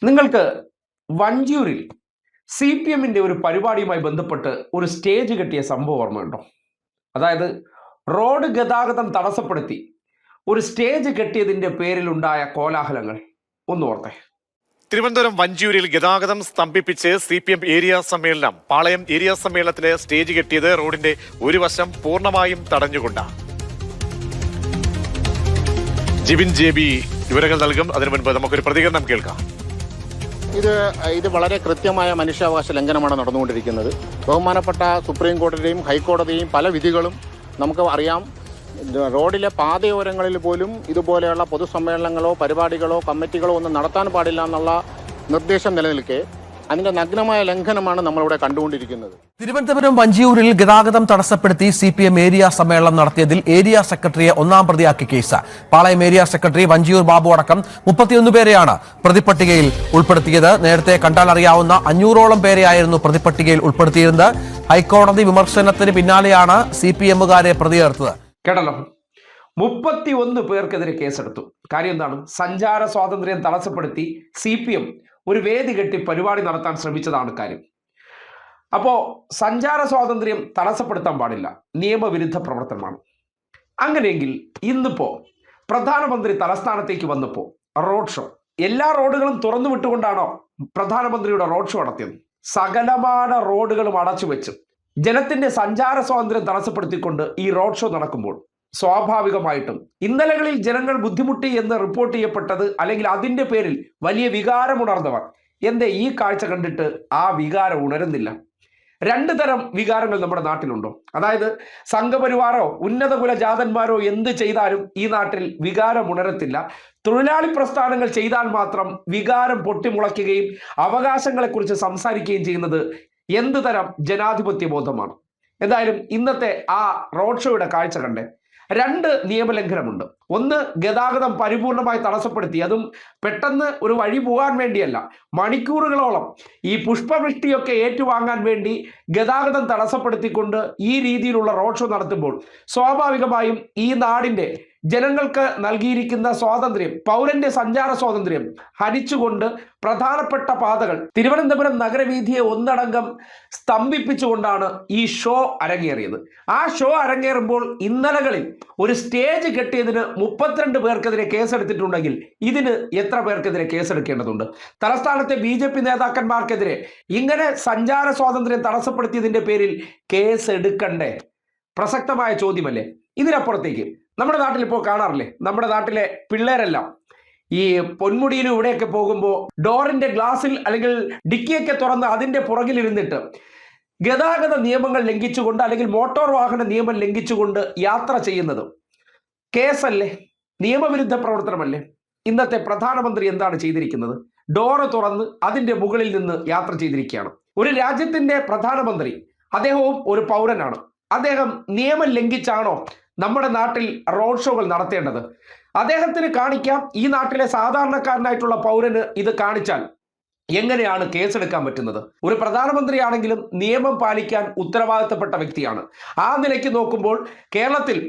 നിങ്ങൾക്ക് വഞ്ചിയൂരിൽ C P എമ്മിൻ്റെ ഒരു പരിപാടിയുമായി ബന്ധപ്പെട്ട് ഒരു സ്റ്റേജ് കെട്ടിയ സംഭവം ഓർമ്മയുണ്ടോ? അതായത് റോഡ് ഗതാഗതം തടസ്സപ്പെടുത്തി ഒരു സ്റ്റേജ് കെട്ടിയതിൻ്റെ പേരിലുണ്ടായ കോലാഹലങ്ങൾ ഒന്ന് ഓർത്തേ. തിരുവനന്തപുരം വഞ്ചിയൂരിൽ ഗതാഗതം സ്തംഭിപ്പിച്ച് CPM ഏരിയ സമ്മേളനം. പാളയം ഏരിയ സമ്മേളനത്തിലെ സ്റ്റേജ് കെട്ടിയത് റോഡിന്റെ ഒരു വശം പൂർണ്ണമായും തടഞ്ഞുകൊണ്ടാണ്. ജിബിൻ JB വിവരങ്ങൾ നൽകും. അതിനു മുൻപ് നമുക്കൊരു പ്രതികരണം കേൾക്കാം. ഇത് വളരെ കൃത്യമായ മനുഷ്യാവകാശ ലംഘനമാണ് നടന്നുകൊണ്ടിരിക്കുന്നത്. ബഹുമാനപ്പെട്ട സുപ്രീം കോടതിയും ഹൈക്കോടതിയും പല വിധികളും നമുക്ക് അറിയാം. റോഡിലെ പാതയോരങ്ങളിൽ പോലും ഇതുപോലെയുള്ള പൊതുസമ്മേളനങ്ങളോ പരിപാടികളോ കമ്മിറ്റികളോ ഒന്നും നടത്താൻ പാടില്ല എന്നുള്ള നിർദ്ദേശം നിലനിൽക്കെ അതിന്റെ നഗ്നമായ ലംഘനമാണ് നമ്മളിവിടെ കണ്ടുകൊണ്ടിരിക്കുന്നത്. തിരുവനന്തപുരം വഞ്ചിയൂരിൽ ഗതാഗതം തടസ്സപ്പെടുത്തി CPM ഏരിയ സമ്മേളനം നടത്തിയതിൽ ഏരിയ സെക്രട്ടറിയെ ഒന്നാം പ്രതിയാക്കി കേസ്. പാളയം ഏരിയ സെക്രട്ടറി വഞ്ചിയൂർ ബാബു അടക്കം 31 പേരെയാണ് പ്രതിപട്ടികയിൽ ഉൾപ്പെടുത്തിയത്. നേരത്തെ കണ്ടാൽ അറിയാവുന്ന 500ഓളം പേരെയായിരുന്നു പ്രതിപട്ടികയിൽ ഉൾപ്പെടുത്തിയിരുന്നത്. ഹൈക്കോടതി വിമർശനത്തിന് പിന്നാലെയാണ് CPMകാരെ പ്രതി ചേർത്തത്. കേട്ടല്ലോ, 31 പേർക്കെതിരെ കേസെടുത്തു. കാര്യം എന്താണ്? സഞ്ചാര സ്വാതന്ത്ര്യം തടസ്സപ്പെടുത്തി CPM ഒരു വേദി കെട്ടി പരിപാടി നടത്താൻ ശ്രമിച്ചതാണ് കാര്യം. അപ്പോൾ സഞ്ചാര സ്വാതന്ത്ര്യം തടസ്സപ്പെടുത്താൻ പാടില്ല, നിയമവിരുദ്ധ പ്രവർത്തനമാണ്. അങ്ങനെയെങ്കിൽ ഇന്നിപ്പോൾ പ്രധാനമന്ത്രി തലസ്ഥാനത്തേക്ക് വന്നപ്പോൾ റോഡ് ഷോ, എല്ലാ റോഡുകളും തുറന്നു വിട്ടുകൊണ്ടാണോ പ്രധാനമന്ത്രിയുടെ റോഡ് ഷോ നടത്തിയത്? സകലമാന റോഡുകളും അടച്ചു വെച്ച് ജനത്തിന്റെ സഞ്ചാര സ്വാതന്ത്ര്യം തടസ്സപ്പെടുത്തിക്കൊണ്ട് ഈ റോഡ് ഷോ നടക്കുമ്പോൾ സ്വാഭാവികമായിട്ടും ഇന്നലകളിൽ ജനങ്ങൾ ബുദ്ധിമുട്ടി എന്ന് റിപ്പോർട്ട് ചെയ്യപ്പെട്ടത്, അല്ലെങ്കിൽ അതിൻ്റെ പേരിൽ വലിയ വികാരമുണർന്നവർ എന്തേ ഈ കാഴ്ച കണ്ടിട്ട് ആ വികാരം ഉണരുന്നില്ല? 2 തരം വികാരങ്ങൾ നമ്മുടെ നാട്ടിലുണ്ടോ? അതായത് സംഘപരിവാരോ ഉന്നത കുലജാതന്മാരോ എന്ത് ചെയ്താലും ഈ നാട്ടിൽ വികാരം ഉണരത്തില്ല. തൊഴിലാളി പ്രസ്ഥാനങ്ങൾ ചെയ്താൽ മാത്രം വികാരം പൊട്ടിമുളയ്ക്കുകയും അവകാശങ്ങളെക്കുറിച്ച് സംസാരിക്കുകയും ചെയ്യുന്നത് എന്ത് തരം ജനാധിപത്യ ബോധമാണ്? എന്തായാലും ഇന്നത്തെ ആ റോഡ് ഷോയുടെ കാഴ്ച കണ്ടേ. 2 നിയമലംഘനമുണ്ട്. ഒന്ന്, ഗതാഗതം പരിപൂർണമായി തടസ്സപ്പെടുത്തി, അതും പെട്ടെന്ന് ഒരു വഴി പോകാൻ വേണ്ടിയല്ല, മണിക്കൂറുകളോളം ഈ പുഷ്പവൃഷ്ടിയൊക്കെ ഏറ്റുവാങ്ങാൻ വേണ്ടി ഗതാഗതം തടസ്സപ്പെടുത്തിക്കൊണ്ട് ഈ രീതിയിലുള്ള റോഡ് ഷോ നടത്തുമ്പോൾ സ്വാഭാവികമായും ഈ നാടിൻ്റെ ജനങ്ങൾക്ക് നൽകിയിരിക്കുന്ന സ്വാതന്ത്ര്യം, പൗരന്റെ സഞ്ചാര സ്വാതന്ത്ര്യം ഹനിച്ചുകൊണ്ട് പ്രധാനപ്പെട്ട പാതകൾ, തിരുവനന്തപുരം നഗരവീഥിയെ ഒന്നടങ്കം സ്തംഭിപ്പിച്ചുകൊണ്ടാണ് ഈ ഷോ അരങ്ങേറിയത്. ആ ഷോ അരങ്ങേറുമ്പോൾ ഇന്നലകളിൽ ഒരു സ്റ്റേജ് കെട്ടിയതിന് 32 പേർക്കെതിരെ കേസെടുത്തിട്ടുണ്ടെങ്കിൽ ഇതിന് എത്ര പേർക്കെതിരെ കേസെടുക്കേണ്ടതുണ്ട്? തലസ്ഥാനത്തെ BJP നേതാക്കന്മാർക്കെതിരെ ഇങ്ങനെ സഞ്ചാര സ്വാതന്ത്ര്യം തടസ്സപ്പെടുത്തിയതിന്റെ പേരിൽ കേസെടുക്കണ്ടേ? പ്രസക്തമായ ചോദ്യമല്ലേ? ഇതിനപ്പുറത്തേക്ക് നമ്മുടെ നാട്ടിൽ ഇപ്പോൾ കാണാറില്ലേ, നമ്മുടെ നാട്ടിലെ പിള്ളേരെല്ലാം ഈ പൊന്മുടിയിലും ഇവിടെയൊക്കെ പോകുമ്പോൾ ഡോറിന്റെ ഗ്ലാസിൽ അല്ലെങ്കിൽ ഡിക്കിയൊക്കെ തുറന്ന് അതിന്റെ പുറകിലിരുന്നിട്ട് ഗതാഗത നിയമങ്ങൾ ലംഘിച്ചുകൊണ്ട് അല്ലെങ്കിൽ മോട്ടോർ വാഹന നിയമം ലംഘിച്ചുകൊണ്ട് യാത്ര ചെയ്യുന്നത് കേസല്ലേ? നിയമവിരുദ്ധ പ്രവർത്തനമല്ലേ? ഇന്നത്തെ പ്രധാനമന്ത്രി എന്താണ് ചെയ്തിരിക്കുന്നത്? ഡോറ് തുറന്ന് അതിന്റെ മുകളിൽ നിന്ന് യാത്ര ചെയ്തിരിക്കുകയാണ്. ഒരു രാജ്യത്തിന്റെ പ്രധാനമന്ത്രി, അദ്ദേഹവും ഒരു പൗരനാണ്. അദ്ദേഹം നിയമം ലംഘിച്ചാണോ നമ്മുടെ നാട്ടിൽ റോഡ് ഷോകൾ നടത്തേണ്ടത്? അദ്ദേഹത്തിന് കാണിക്കാം, ഈ നാട്ടിലെ സാധാരണക്കാരനായിട്ടുള്ള പൗരന് ഇത് കാണിച്ചാൽ എങ്ങനെയാണ് കേസെടുക്കാൻ പറ്റുന്നത്? ഒരു പ്രധാനമന്ത്രിയാണെങ്കിലും നിയമം പാലിക്കാൻ ഉത്തരവാദിത്തപ്പെട്ട വ്യക്തിയാണ്. ആ നിലയ്ക്ക് നോക്കുമ്പോൾ കേരളത്തിൽ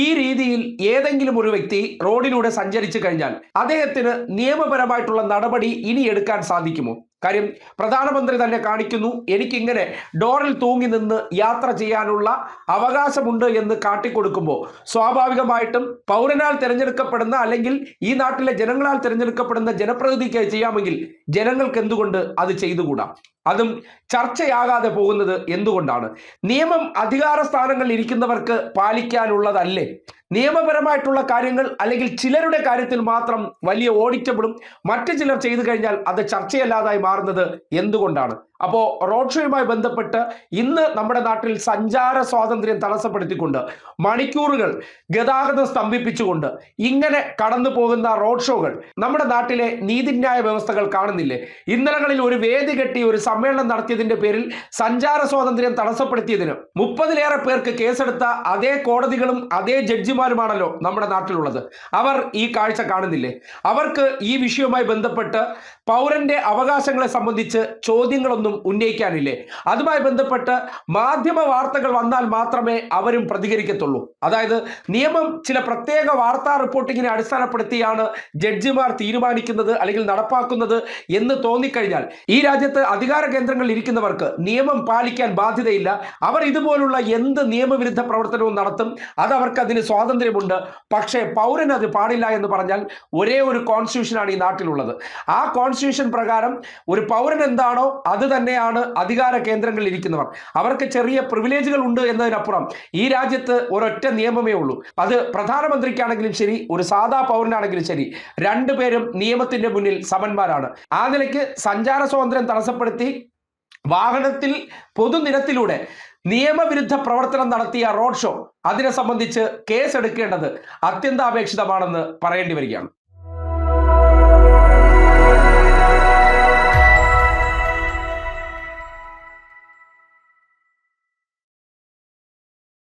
ഈ രീതിയിൽ ഏതെങ്കിലും ഒരു വ്യക്തി റോഡിലൂടെ സഞ്ചരിച്ചു കഴിഞ്ഞാൽ അദ്ദേഹത്തിന് നിയമപരമായിട്ടുള്ള നടപടി ഇനി എടുക്കാൻ സാധിക്കുമോ? കാര്യം പ്രധാനമന്ത്രി തന്നെ കാണിക്കുന്നു, എനിക്കിങ്ങനെ ഡോറിൽ തൂങ്ങി നിന്ന് യാത്ര ചെയ്യാനുള്ള അവകാശമുണ്ട് എന്ന് കാട്ടിക്കൊടുക്കുമ്പോൾ സ്വാഭാവികമായിട്ടും പൗരനാൽ തിരഞ്ഞെടുക്കപ്പെടുന്ന അല്ലെങ്കിൽ ഈ നാട്ടിലെ ജനങ്ങളാൽ തിരഞ്ഞെടുക്കപ്പെടുന്ന ജനപ്രതിനിധിക്ക് ചെയ്യാമെങ്കിൽ ജനങ്ങൾക്ക് എന്തുകൊണ്ട് അത് ചെയ്തുകൂടാ? അതും ചർച്ചയാകാതെ പോകുന്നത് എന്തുകൊണ്ടാണ്? നിയമം അധികാര സ്ഥാനങ്ങളിൽ ഇരിക്കുന്നവർക്ക് പാലിക്കാനുള്ളതല്ലേ? നിയമപരമായിട്ടുള്ള കാര്യങ്ങൾ അല്ലെങ്കിൽ ചിലരുടെ കാര്യത്തിൽ മാത്രം വലിയ ഓഡിറ്റബിളും മറ്റു ചിലർ ചെയ്തു കഴിഞ്ഞാൽ അത് ചർച്ചയല്ലാതായി മാറുന്നത് എന്തുകൊണ്ടാണ്? അപ്പോൾ റോഡ് ഷോയുമായി ബന്ധപ്പെട്ട് ഇന്ന് നമ്മുടെ നാട്ടിൽ സഞ്ചാര സ്വാതന്ത്ര്യം തടസ്സപ്പെടുത്തിക്കൊണ്ട് മണിക്കൂറുകൾ ഗതാഗതം സ്തംഭിപ്പിച്ചുകൊണ്ട് ഇങ്ങനെ കടന്നു പോകുന്ന റോഡ് ഷോകൾ നമ്മുടെ നാട്ടിലെ നീതിന്യായ വ്യവസ്ഥകൾ കാണുന്നില്ലേ? ഇന്നലകളിൽ ഒരു വേദി കെട്ടി ഒരു സമ്മേളനം നടത്തിയതിന്റെ പേരിൽ സഞ്ചാര സ്വാതന്ത്ര്യം തടസ്സപ്പെടുത്തിയതിന് 30-ലേറെ പേർക്ക് കേസെടുത്ത അതേ കോടതികളും അതേ ജഡ്ജിമാരും ജഡ്ജിമാരുമാണല്ലോ നമ്മുടെ നാട്ടിലുള്ളത്. അവർ ഈ കാഴ്ച കാണുന്നില്ലേ? അവർക്ക് ഈ വിഷയവുമായി ബന്ധപ്പെട്ട് പൗരന്റെ അവകാശങ്ങളെ സംബന്ധിച്ച് ചോദ്യങ്ങളൊന്നും ഉന്നയിക്കാനില്ലേ? അതുമായി ബന്ധപ്പെട്ട് മാധ്യമ വാർത്തകൾ വന്നാൽ മാത്രമേ അവരും പ്രതികരിക്കത്തുള്ളൂ. അതായത് നിയമം ചില പ്രത്യേക വാർത്താ റിപ്പോർട്ടിങ്ങിനെ അടിസ്ഥാനപ്പെടുത്തിയാണ് ജഡ്ജിമാർ തീരുമാനിക്കുന്നത് അല്ലെങ്കിൽ നടപ്പാക്കുന്നത് എന്ന് തോന്നിക്കഴിഞ്ഞാൽ ഈ രാജ്യത്ത് അധികാര കേന്ദ്രങ്ങളിൽ ഇരിക്കുന്നവർക്ക് നിയമം പാലിക്കാൻ ബാധ്യതയില്ല. അവർ ഇതുപോലുള്ള എന്ത് നിയമവിരുദ്ധ പ്രവർത്തനവും നടത്തും. അത് അവർക്ക് അതിന് സ്വാതന്ത്ര്യമുണ്ട്. പക്ഷേ പൗരന് അത് പാടില്ല എന്ന് പറഞ്ഞാൽ ഒരേ ഒരു കോൺസ്റ്റിറ്റ്യൂഷനാണ് ഈ നാട്ടിലുള്ളത്. ആ കോൺസ്റ്റിറ്റ്യൂഷൻ പ്രകാരം ഒരു പൗരൻ എന്താണോ അത് തന്നെയാണ് അധികാര കേന്ദ്രങ്ങളിൽ ഇരിക്കുന്നവർ. അവർക്ക് ചെറിയ പ്രിവിലേജുകൾ ഉണ്ട് എന്നതിനപ്പുറം ഈ രാജ്യത്ത് ഒരൊറ്റ നിയമമേ ഉള്ളൂ. അത് പ്രധാനമന്ത്രിക്കാണെങ്കിലും ശരി, ഒരു സാധാ പൗരനാണെങ്കിലും ശരി, രണ്ടുപേരും നിയമത്തിന്റെ മുന്നിൽ സമന്മാരാണ്. ആ നിലയ്ക്ക് സഞ്ചാര സ്വാതന്ത്ര്യം തടസ്സപ്പെടുത്തി വാഹനത്തിൽ പൊതുനിരത്തിലൂടെ നിയമവിരുദ്ധ പ്രവർത്തനം നടത്തിയ റോഡ് ഷോ അതിനെ സംബന്ധിച്ച് കേസെടുക്കേണ്ടത് അത്യന്താപേക്ഷിതമാണെന്ന് പറയേണ്ടി വരികയാണ്.